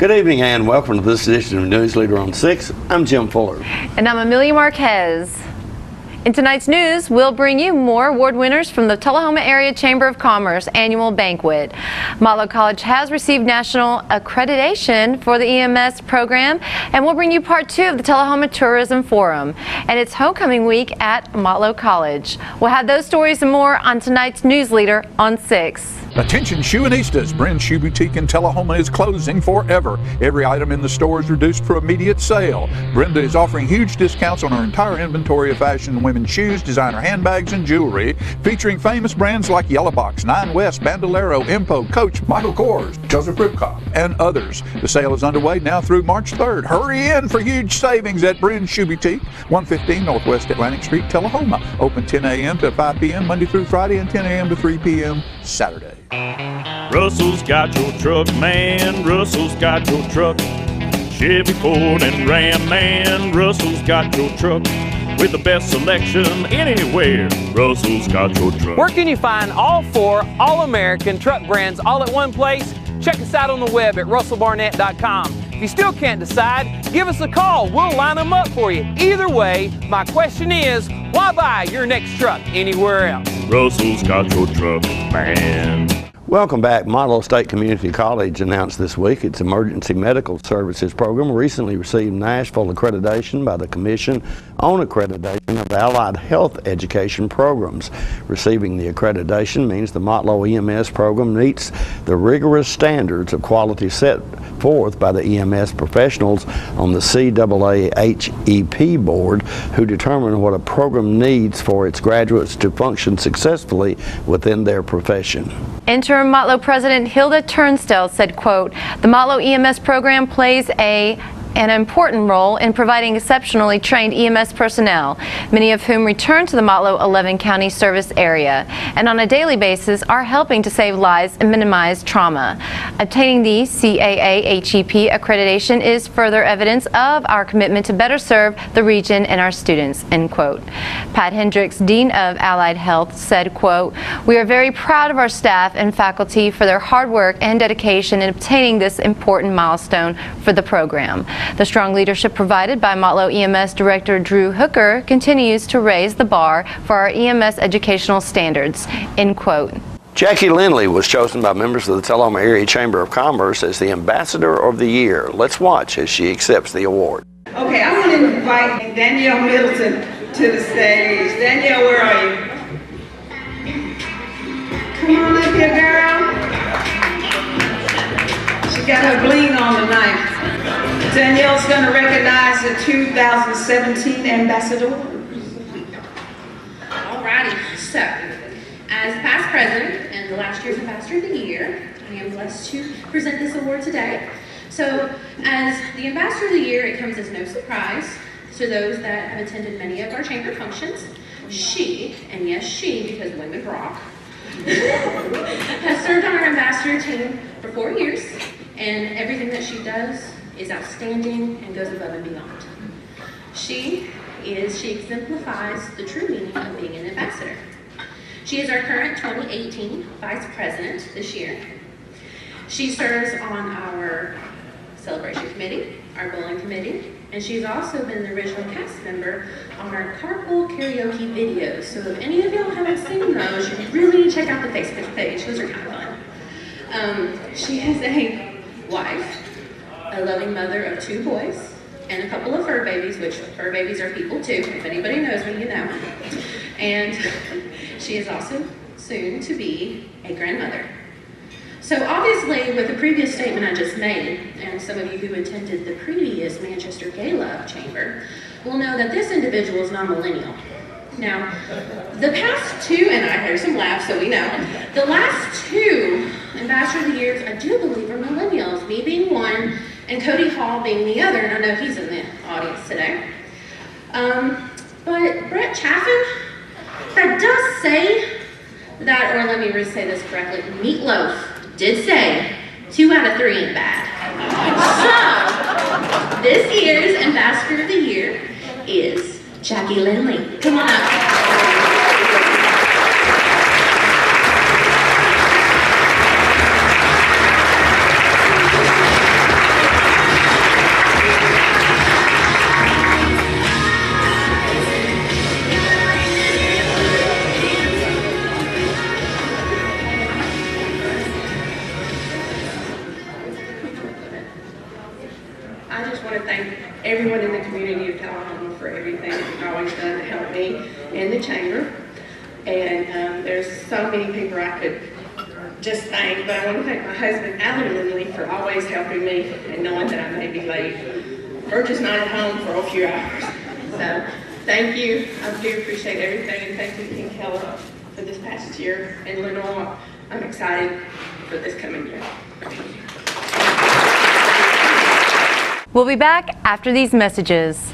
Good evening and welcome to this edition of Newsleader on 6. I'm Jim Fuller. And I'm Amelia Marquez. In tonight's news, we'll bring you more award winners from the Tullahoma Area Chamber of Commerce annual banquet. Motlow College has received national accreditation for the EMS program, and we'll bring you part 2 of the Tullahoma Tourism Forum and it's homecoming week at Motlow College. We'll have those stories and more on tonight's Newsleader on 6. Attention Shoeistas, Brenn's Shoe Boutique in Tullahoma is closing forever. Every item in the store is reduced for immediate sale. Brenda is offering huge discounts on her entire inventory of fashion women's shoes, designer handbags, and jewelry, featuring famous brands like Yellow Box, Nine West, Bandolero, Impo, Coach, Michael Kors, Joseph Ribkoff, and others. The sale is underway now through March 3rd. Hurry in for huge savings at Brenn's Shoe Boutique, 115 Northwest Atlantic Street, Tullahoma. Open 10 a.m. to 5 p.m. Monday through Friday and 10 a.m. to 3 p.m. Saturday. Russell's got your truck, man. Russell's got your truck. Chevy, Ford, and Ram, man. Russell's got your truck. With the best selection anywhere, Russell's got your truck. Where can you find all 4 all-American truck brands all at one place? Check us out on the web at russellbarnett.com. If you still can't decide, give us a call. We'll line them up for you. Either way, my question is, why buy your next truck anywhere else? Russell's got your truck, man. Welcome back. Motlow State Community College announced this week its Emergency Medical Services program recently received Nashville accreditation by the Commission on Accreditation of Allied Health Education Programs. Receiving the accreditation means the Motlow EMS program meets the rigorous standards of quality set forth by the EMS professionals on the CAAHEP board, who determine what a program needs for its graduates to function successfully within their profession. Interim Motlow President Hilda Turnstell said, quote, "The Motlow EMS program plays an important role in providing exceptionally trained EMS personnel, many of whom return to the Motlow 11 County service area and on a daily basis are helping to save lives and minimize trauma. Obtaining the CAAHEP accreditation is further evidence of our commitment to better serve the region and our students," end quote. Pat Hendricks, Dean of Allied Health, said, quote, "We are very proud of our staff and faculty for their hard work and dedication in obtaining this important milestone for the program. The strong leadership provided by Motlow EMS Director Drew Hooker continues to raise the bar for our EMS educational standards," end quote. Jackie Lindley was chosen by members of the Tullahoma Area Chamber of Commerce as the Ambassador of the Year. Let's watch as she accepts the award. Okay, I'm going to invite Danielle Middleton to the stage. Danielle, where are you? Come on up here, girl. She got her bling on tonight. Danielle's going to recognize the 2017 ambassador. Alrighty, so as past president and the last year's ambassador of the year, I am blessed to present this award today. So as the ambassador of the year, it comes as no surprise to those that have attended many of our chamber functions. She, and yes she because women rock, has served on our ambassador team for 4 years, and everything that she does is outstanding and goes above and beyond. She exemplifies the true meaning of being an ambassador. She is our current 2018 Vice President this year. She serves on our Celebration Committee, our Bowling Committee, and she's also been the original cast member on our Carpool Karaoke videos. So if any of y'all haven't seen those, you really need to check out the Facebook page. Those are kind of fun. She is a wife, a loving mother of 2 boys, and a couple of fur babies, which fur babies are people too. If anybody knows me, you know. And she is also soon to be a grandmother. So obviously, with the previous statement I just made, and some of you who attended the previous Manchester Gala Chamber will know that this individual is non-millennial. Now, the past 2, and I heard some laughs, so we know, the last 2 Ambassador of the Years, I do believe, are millennials, me being one, and Cody Hall being the other, and I know he's in the audience today. But Brett Chaffin, that does say that, or let me re-say this correctly, Meatloaf did say 2 out of 3 ain't bad. So, this year's Ambassador of the Year is Jackie Lindley. Come on up. everything that you've always done to help me in the chamber. And there's so many people I could just thank, but I want to thank my husband, Alan Lindley, for always helping me and knowing that I may be late or just not at home for a few hours. So thank you. I do appreciate everything, and thank you, King Keller, for this past year. And Lenore, I'm excited for this coming year. We'll be back after these messages.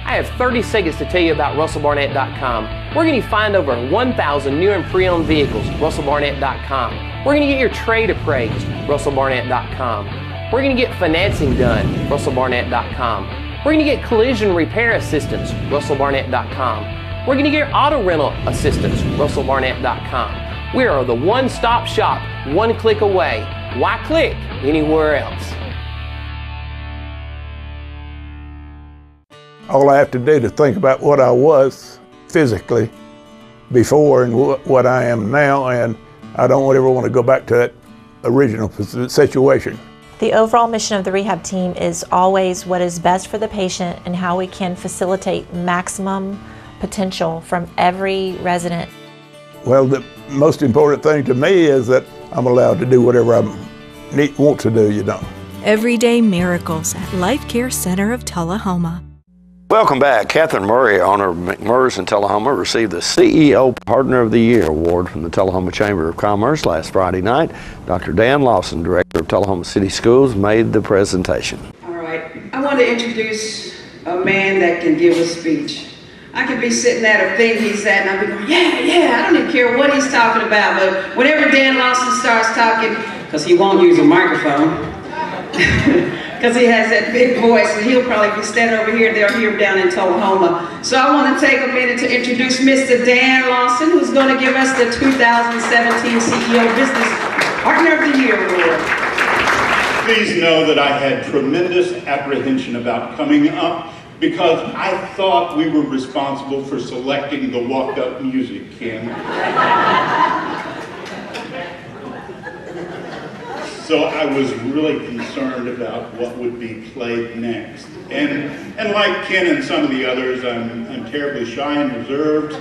I have 30 seconds to tell you about RussellBarnett.com. We're going to find over 1,000 new and pre-owned vehicles, RussellBarnett.com. We're going to get your trade appraised, RussellBarnett.com. We're going to get financing done, RussellBarnett.com. We're going to get collision repair assistance, RussellBarnett.com. We're going to get auto rental assistance, RussellBarnett.com. We are the one-stop shop, one click away. Why click anywhere else? All I have to do to think about what I was physically before and what I am now, and I don't ever want to go back to that original situation. The overall mission of the rehab team is always what is best for the patient and how we can facilitate maximum potential from every resident. Well, the most important thing to me is that I'm allowed to do whatever I want to do, you know. Everyday miracles at Life Care Center of Tullahoma. Welcome back. Catherine Murray, owner of McMurray's in Tullahoma, received the CEO Partner of the Year award from the Tullahoma Chamber of Commerce last Friday night. Dr. Dan Lawson, director of Tullahoma City Schools, made the presentation. All right, I want to introduce a man that can give a speech. I could be sitting at a thing he's at, and I'll be going, yeah, I don't even care what he's talking about, but whenever Dan Lawson starts talking, because he won't use a microphone, because he has that big voice, and he'll probably be standing over here, they'll hear him down in Tullahoma. So I want to take a minute to introduce Mr. Dan Lawson, who's going to give us the 2017 CEO Business Partner of the Year Award. Please know that I had tremendous apprehension about coming up because I thought we were responsible for selecting the walk-up music, Kim. So I was really concerned about what would be played next. And like Ken and some of the others, I'm terribly shy and reserved.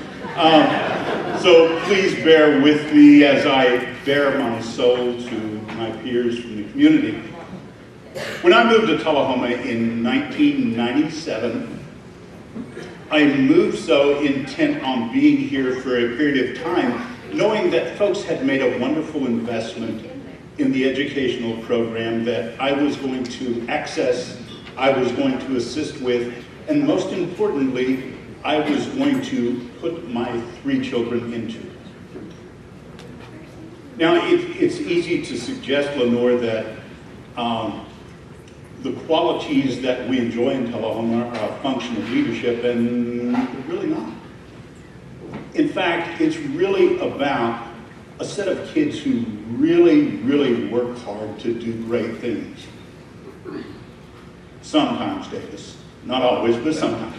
So please bear with me as I bare my soul to my peers from the community. When I moved to Tullahoma in 1997, I moved so intent on being here for a period of time, knowing that folks had made a wonderful investment in the educational program that I was going to access, I was going to assist with, and most importantly, I was going to put my 3 children into. Now, it's easy to suggest, Lenore, that the qualities that we enjoy in Tullahoma are a function of leadership, and they're really not. In fact, it's really about a set of kids who really, really work hard to do great things. Sometimes, Davis. Not always, but sometimes.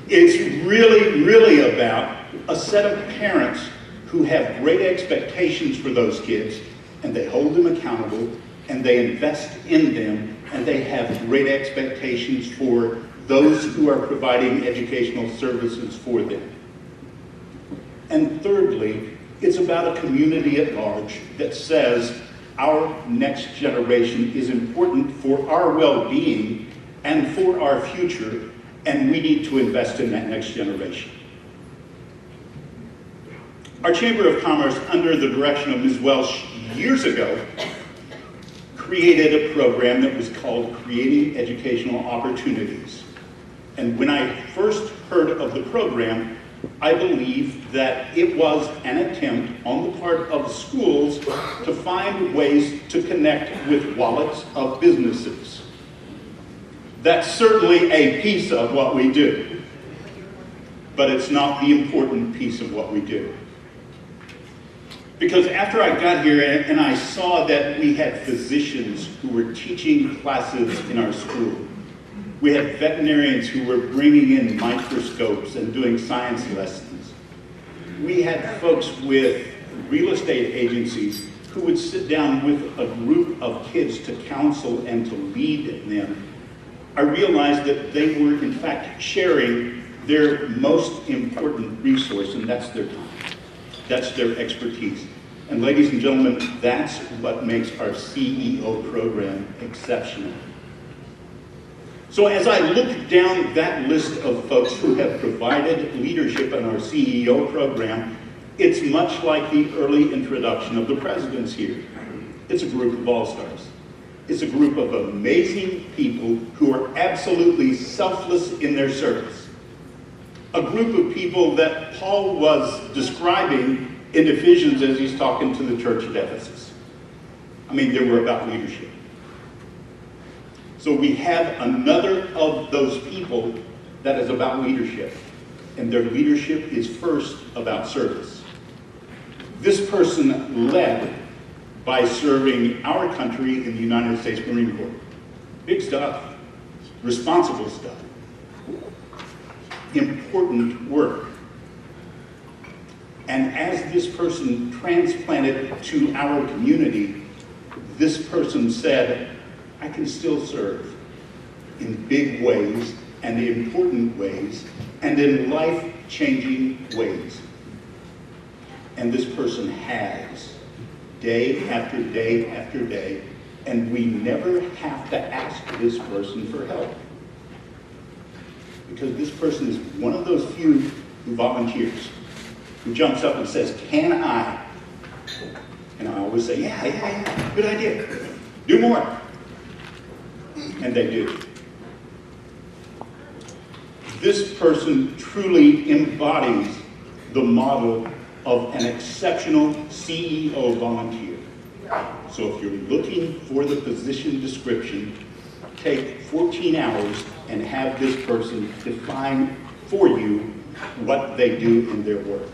It's really, really about a set of parents who have great expectations for those kids, and they hold them accountable, and they invest in them, and they have great expectations for those who are providing educational services for them. And thirdly, it's about a community at large that says our next generation is important for our well-being and for our future, and we need to invest in that next generation. Our Chamber of Commerce, under the direction of Ms. Welsh years ago, created a program that was called Creating Educational Opportunities. And when I first heard of the program, I believed that it was an attempt on the part of schools to find ways to connect with wallets of businesses. That's certainly a piece of what we do, but it's not the important piece of what we do. Because after I got here and I saw that we had physicians who were teaching classes in our school, we had veterinarians who were bringing in microscopes and doing science lessons. We had folks with real estate agencies who would sit down with a group of kids to counsel and to lead them. I realized that they were in fact sharing their most important resource, and that's their time. That's their expertise. And ladies and gentlemen, that's what makes our CEO program exceptional. So as I look down that list of folks who have provided leadership in our CEO program, it's much like the early introduction of the presidents here. It's a group of all-stars. It's a group of amazing people who are absolutely selfless in their service. A group of people that Paul was describing in Ephesians as he's talking to the church at Ephesus. I mean, they were about leadership. So we have another of those people that is about leadership, and their leadership is first about service. This person led by serving our country in the United States Marine Corps. Big stuff, responsible stuff, important work. And as this person transplanted to our community, this person said, I can still serve in big ways and important ways and in life-changing ways. And this person has, day after day after day, and we never have to ask this person for help. Because this person is one of those few who volunteers, who jumps up and says, can I? And I always say, yeah, good idea. Do more. And they do. This person truly embodies the model of an exceptional CEO volunteer. So if you're looking for the position description, take 14 hours and have this person define for you what they do in their work.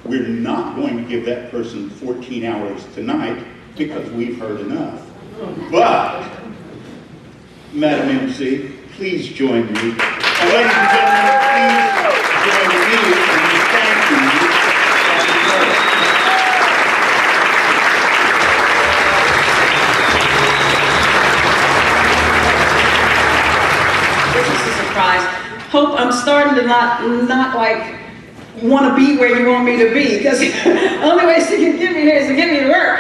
We're not going to give that person 14 hours tonight because we've heard enough. But, Madam MC, please join me. And ladies and gentlemen, please join me in thanking you. This is a surprise. Hope I'm starting to not like want to be where you want me to be, because the only way she can get me here is to get me to work.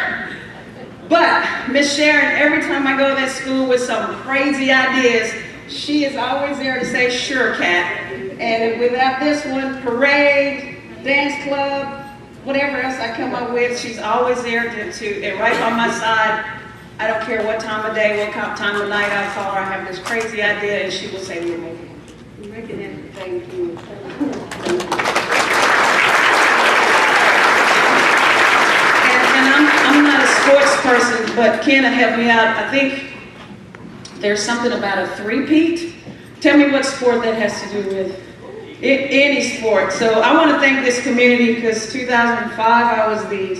But Miss Sharon, every time I go to that school with some crazy ideas, she is always there to say, sure, Kat. And without this one, parade, dance club, whatever else I come up with, she's always there and right by my side. I don't care what time of day, what time of night I call her, I have this crazy idea, and she will say, you're making it. Thank you. I'm not a sports person, but Kenna helped me out. I think there's something about a three-peat. Tell me what sport that has to do with any sport. So I want to thank this community because 2005 I was the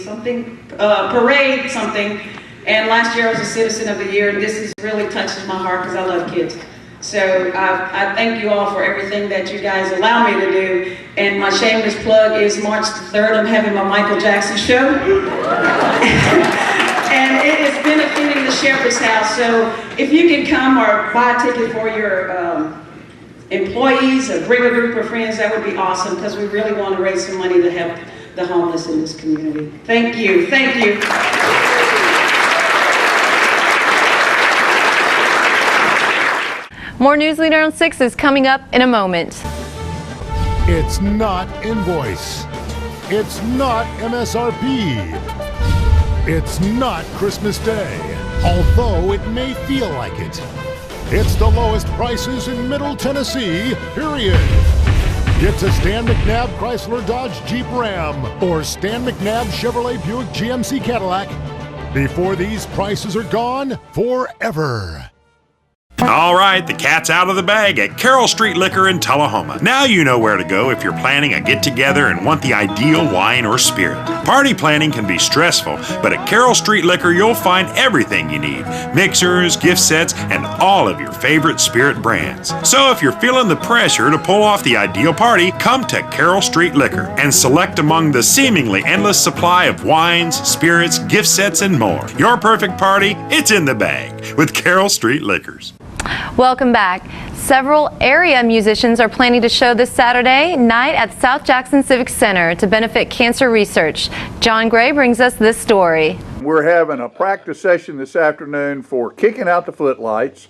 parade something, and last year I was a Citizen of the Year, and this really touches my heart because I love kids. So I thank you all for everything that you guys allow me to do. And my shameless plug is March the 3rd, I'm having my Michael Jackson show. And it is benefiting the Shepherd's House. So if you can come or buy a ticket for your employees or bring a group of friends, that would be awesome because we really want to raise some money to help the homeless in this community. Thank you. Thank you. More Newsleader on 6 is coming up in a moment. It's not invoice. It's not MSRP. It's not Christmas Day, although it may feel like it. It's the lowest prices in Middle Tennessee, period. Get to Stan McNabb Chrysler Dodge Jeep Ram or Stan McNabb Chevrolet Buick GMC Cadillac before these prices are gone forever. All right, the cat's out of the bag at Carroll Street Liquor in Tullahoma. Now you know where to go if you're planning a get-together and want the ideal wine or spirit. Party planning can be stressful, but at Carroll Street Liquor you'll find everything you need. Mixers, gift sets, and all of your favorite spirit brands. So if you're feeling the pressure to pull off the ideal party, come to Carroll Street Liquor and select among the seemingly endless supply of wines, spirits, gift sets, and more. Your perfect party, it's in the bag with Carroll Street Liquors. Welcome back. Several area musicians are planning to show this Saturday night at South Jackson Civic Center to benefit cancer research. John Gray brings us this story. We're having a practice session this afternoon for Kicking Out the Footlights.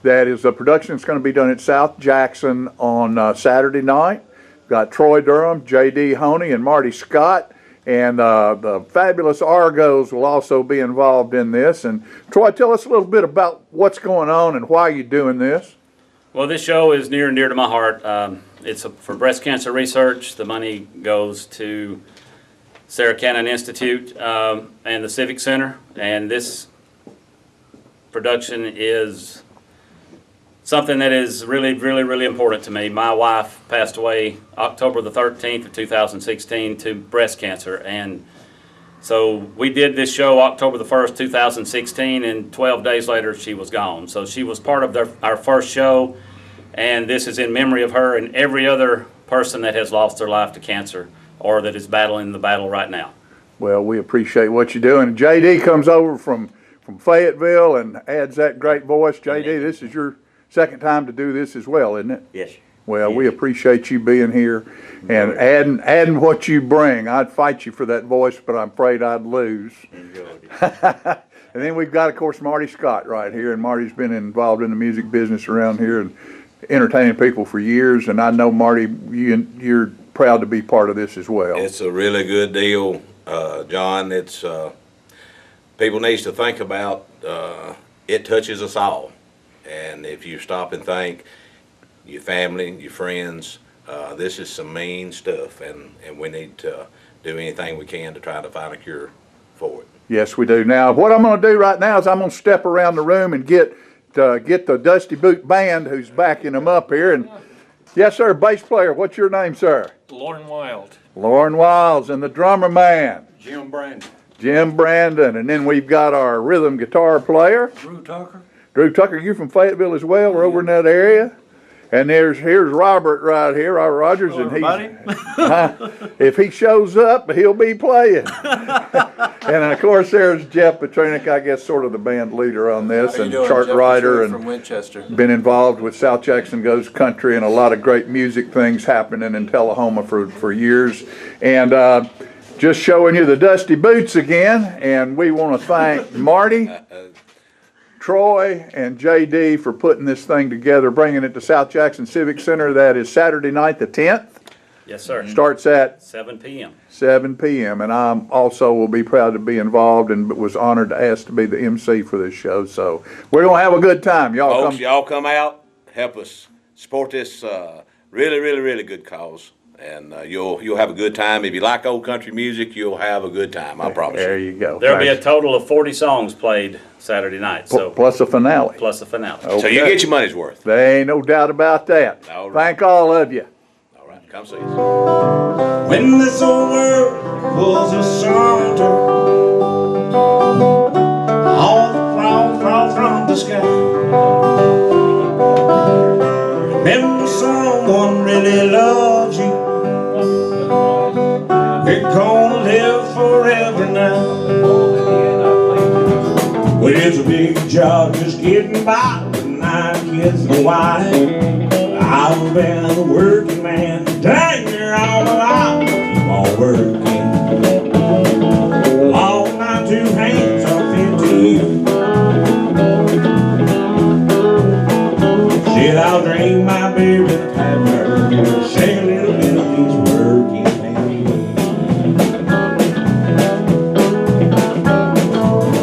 That is a production that's going to be done at South Jackson on Saturday night. Got Troy Durham, J.D. Honey, and Marty Scott. And the fabulous Argos will also be involved in this. And Troy, tell us a little bit about what's going on and why you're doing this. Well, this show is near and dear to my heart. It's for breast cancer research. The money goes to Sarah Cannon Institute and the Civic Center. And this production is something that is really, really, really important to me. My wife passed away October the 13th of 2016 to breast cancer, and so we did this show October the 1st, 2016, and 12 days later she was gone. So she was part of our first show, and this is in memory of her and every other person that has lost their life to cancer or that is battling the battle right now. Well, we appreciate what you're doing. J.D. comes over from Fayetteville and adds that great voice. J.D., this is your second time to do this as well, isn't it? Yes. Well, we appreciate you being here and adding what you bring. I'd fight you for that voice, but I'm afraid I'd lose. And then we've got, of course, Marty Scott right here, and Marty's been involved in the music business around here and entertaining people for years. And I know, Marty, you're proud to be part of this as well. It's a really good deal, John. It's people need to think about it touches us all. And if you stop and think, your family, your friends, this is some mean stuff, and we need to do anything we can to try to find a cure for it. Yes, we do. Now, what I'm going to do right now is I'm going to step around the room and get the Dusty Boot Band who's backing them up here. And yes, sir, bass player, what's your name, sir? Lauren Wild. Lauren Wiles, and the drummer man? Jim Brandon. Jim Brandon. And then we've got our rhythm guitar player? Drew Tucker. Drew Tucker, you from Fayetteville as well? We're over in that area. And here's Robert right here, Robert Rogers, and if he shows up, he'll be playing. And of course, there's Jeff Petrinick, I guess, sort of the band leader on this, and chart writer, and from Winchester. Been involved with South Jackson Goes Country and a lot of great music things happening in Tullahoma for years. And just showing you the Dusty Boots again, and we want to thank Marty, Troy, and J.D. for putting this thing together, bringing it to South Jackson Civic Center. That is Saturday night the 10th. Yes, sir. Starts at 7 p.m. 7 p.m. And I also will be proud to be involved and was honored to ask to be the MC for this show. So we're going to have a good time. Y'all come out, help us support this really, really, really good cause. And you'll have a good time. If you like old country music, you'll have a good time. I promise you. There you go. There'll be a total of 40 songs played Saturday night. So plus a finale. Plus a finale. Okay. So you get your money's worth. There ain't no doubt about that. All right. Thank all of you. All right, come see us. When this old world was asunder, all the clouds fall from the sky. Remember someone really loves you. We're gonna live forever now. Well, it's a big job just getting by with 9 kids and a wife. I've been a working man, dang near all my life. Keep on working. All my 2 hands are 15. Said I'll drink my beer and have her shake a little bit of these working hands.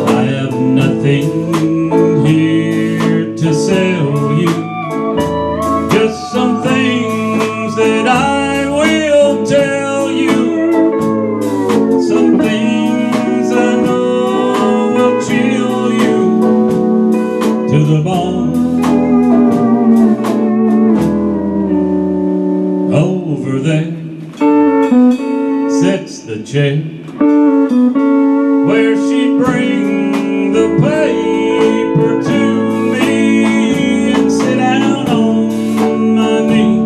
I have nothing here to sell you, just some things that I will tell you, some things I know will chill you to the bone. Over there sits the chair where she'd bring the paper to me and sit down on my knee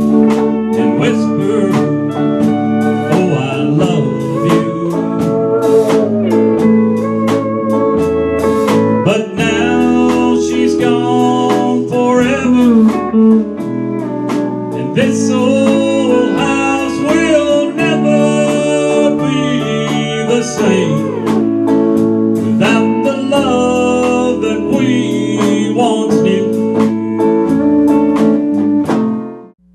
and whisper, oh, I love you. But now she's gone forever. This old house will never be the same without the love that we once knew.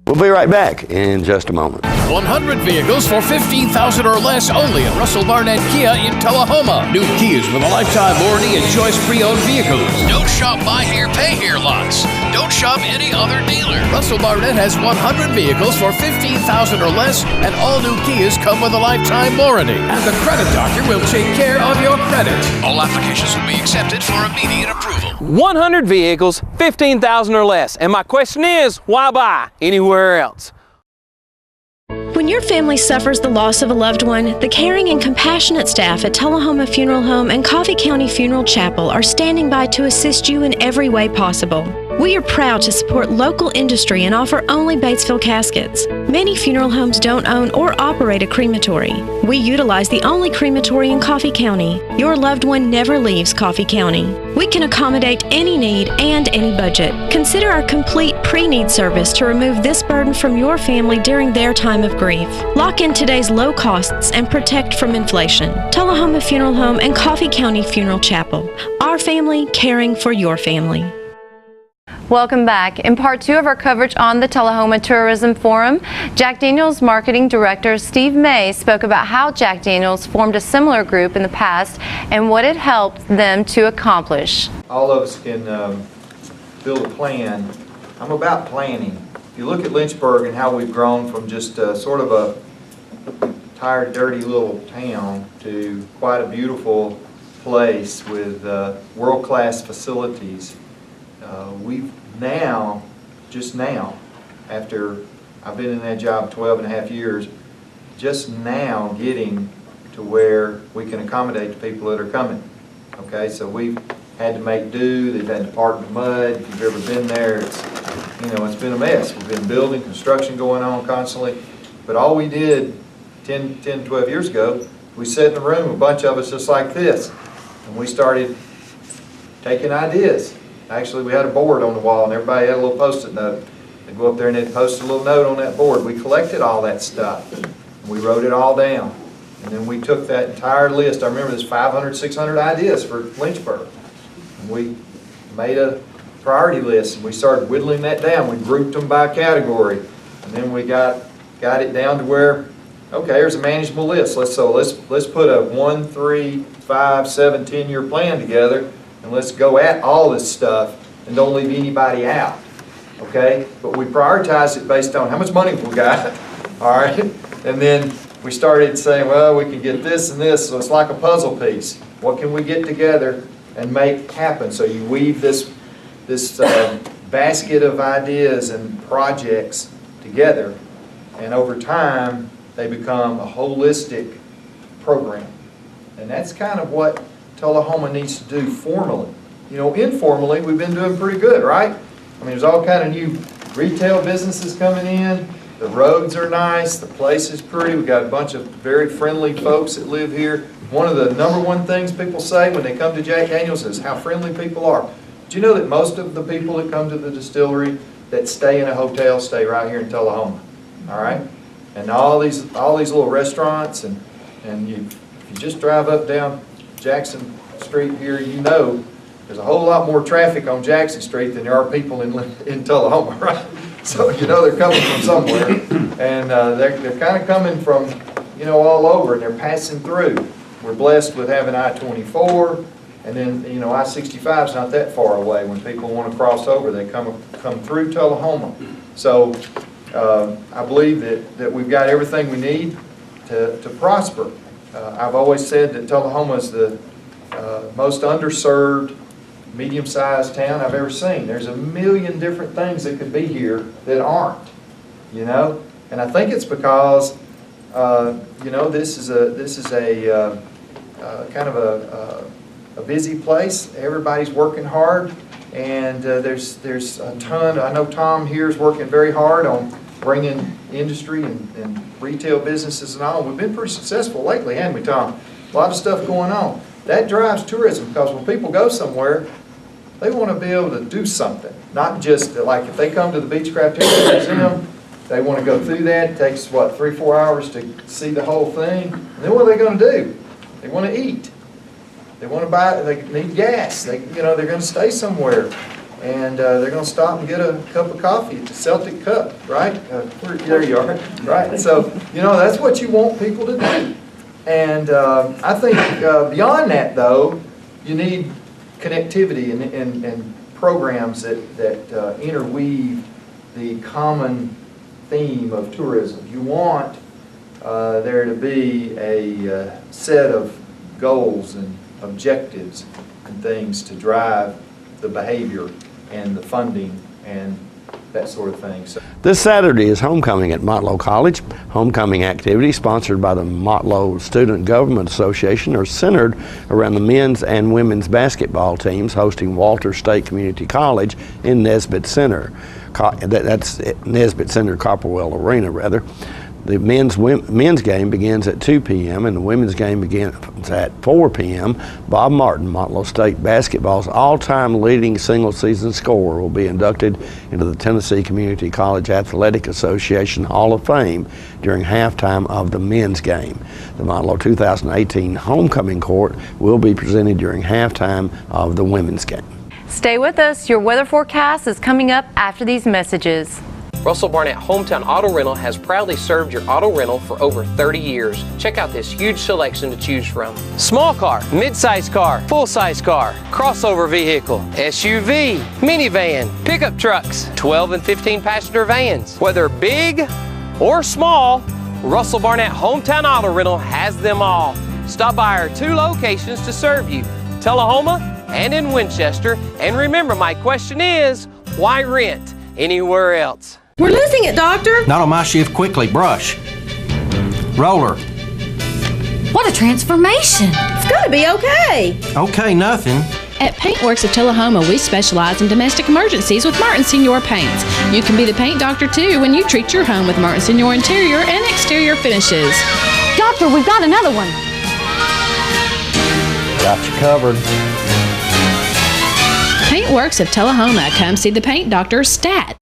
We'll be right back in just a moment. 100 vehicles for $15,000 or less only at Russell Barnett Kia in Tullahoma. New Kias with a lifetime warranty and choice pre-owned vehicles. Don't shop buy here, pay here lots. Don't shop any other dealer. Russell Barnett has 100 vehicles for $15,000 or less, and all new Kias come with a lifetime warranty. And the credit doctor will take care of your credit. All applications will be accepted for immediate approval. 100 vehicles, $15,000 or less. And my question is, why buy anywhere else? When your family suffers the loss of a loved one, the caring and compassionate staff at Tullahoma Funeral Home and Coffee County Funeral Chapel are standing by to assist you in every way possible. We are proud to support local industry and offer only Batesville caskets. Many funeral homes don't own or operate a crematory. We utilize the only crematory in Coffee County. Your loved one never leaves Coffee County. We can accommodate any need and any budget. Consider our complete pre-need service to remove this burden from your family during their time of grief. Lock in today's low costs and protect from inflation. Tullahoma Funeral Home and Coffee County Funeral Chapel. Our family caring for your family. Welcome back. In part 2 of our coverage on the Tullahoma Tourism Forum, Jack Daniel's Marketing Director Steve May spoke about how Jack Daniel's formed a similar group in the past and what it helped them to accomplish. All of us can build a plan. I'm about planning. If you look at Lynchburg and how we've grown from just sort of a tired, dirty little town to quite a beautiful place with world-class facilities, we've now, just now, after I've been in that job 12 and a half years, just now getting to where we can accommodate the people that are coming. Okay, so we've had to make do. They've had to park in the mud. If you've ever been there, it's been a mess. We've been building, construction going on constantly. But all we did 10, 12 years ago, we sat in a room, a bunch of us just like this, and we started taking ideas. Actually, we had a board on the wall, and everybody had a little Post-it note. They'd go up there and they'd post a little note on that board. We collected all that stuff, and we wrote it all down. And then we took that entire list. I remember there's 500, 600 ideas for Lynchburg. And we made a priority list, and we started whittling that down. We grouped them by category, and then we got it down to where, okay, here's a manageable list. Let's put a 1, 3, 5, 7, 10-year plan together. And let's go at all this stuff and don't leave anybody out, okay? But we prioritized it based on how much money we got, all right? And then we started saying, well, we can get this and this, so it's like a puzzle piece. What can we get together and make happen? So you weave this basket of ideas and projects together, and over time, they become a holistic program. And that's kind of what Tullahoma needs to do formally. You know, informally, we've been doing pretty good, right? I mean, there's all kind of new retail businesses coming in. The roads are nice. The place is pretty. We've got a bunch of very friendly folks that live here. One of the number one things people say when they come to Jack Daniel's is how friendly people are. Do you know that most of the people that come to the distillery that stay in a hotel stay right here in Tullahoma? All right? And all these little restaurants, and if you just drive up down Jackson Street here, you know there's a whole lot more traffic on Jackson Street than there are people in Tullahoma, right? So you know they're coming from somewhere, and they're kind of coming from, you know, all over, and they're passing through. We're blessed with having I-24, and then, you know, I-65 is not that far away. When people want to cross over, they come through Tullahoma. So I believe that we've got everything we need to prosper. I've always said that Tullahoma is the most underserved, medium-sized town I've ever seen. There's a million different things that could be here that aren't, you know. And I think it's because, you know, this is a kind of a busy place. Everybody's working hard, and there's a ton. I know Tom here is working very hard on bringing industry and retail businesses and all. We've been pretty successful lately, haven't we, Tom? A lot of stuff going on. That drives tourism, because when people go somewhere, they want to be able to do something. Not just like if they come to the Beechcraft Heritage Museum, They want to go through that. It takes, what, 3-4 hours to see the whole thing. And then what are they going to do? They want to eat. They want to buy, they need gas. They're going to stay somewhere. And they're going to stop and get a cup of coffee at the Celtic Cup, right? There you are, right? So, that's what you want people to do. And I think beyond that, though, you need connectivity and programs that interweave the common theme of tourism. You want there to be a set of goals and objectives and things to drive the behavior and the funding and that sort of thing. So this Saturday is homecoming at Motlow College. Homecoming activities sponsored by the Motlow Student Government Association are centered around the men's and women's basketball teams hosting Walter State Community College in Nesbitt Center. That's Nesbitt Center, Copperwell Arena, rather. The men's game begins at 2 p.m. and the women's game begins at 4 p.m. Bob Martin, Motlow State basketball's all-time leading single-season scorer, will be inducted into the Tennessee Community College Athletic Association Hall of Fame during halftime of the men's game. The Motlow 2018 homecoming court will be presented during halftime of the women's game. Stay with us. Your weather forecast is coming up after these messages. Russell Barnett Hometown Auto Rental has proudly served your auto rental for over 30 years. Check out this huge selection to choose from. Small car, mid-size car, full-size car, crossover vehicle, SUV, minivan, pickup trucks, 12 and 15 passenger vans. Whether big or small, Russell Barnett Hometown Auto Rental has them all. Stop by our 2 locations to serve you, Tullahoma and in Winchester. And remember, my question is, why rent anywhere else? We're losing it, Doctor. Not on my shift. Quickly, brush. Roller. What a transformation. It's gonna be okay. Okay, nothing. At Paintworks of Tullahoma, we specialize in domestic emergencies with Martin Senior Paints. You can be the paint doctor too when you treat your home with Martin Senior interior and exterior finishes. Doctor, we've got another one. Got you covered. Paintworks of Tullahoma. Come see the paint doctor, Stat.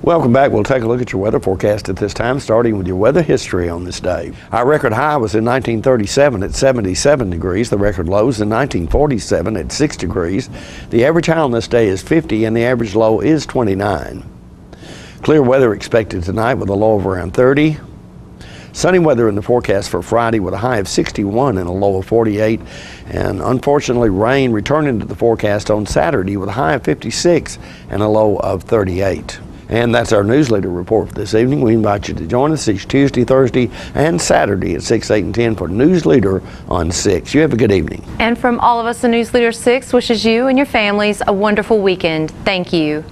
Welcome back. We'll take a look at your weather forecast at this time, starting with your weather history on this day. Our record high was in 1937 at 77 degrees. The record low was in 1947 at 6 degrees. The average high on this day is 50 and the average low is 29. Clear weather expected tonight with a low of around 30. Sunny weather in the forecast for Friday with a high of 61 and a low of 48. And unfortunately, rain returning to the forecast on Saturday with a high of 56 and a low of 38. And that's our Newsleader report for this evening. We invite you to join us each Tuesday, Thursday, and Saturday at 6, 8, and 10 for Newsleader on 6. You have a good evening. And from all of us, the Newsleader 6 wishes you and your families a wonderful weekend. Thank you.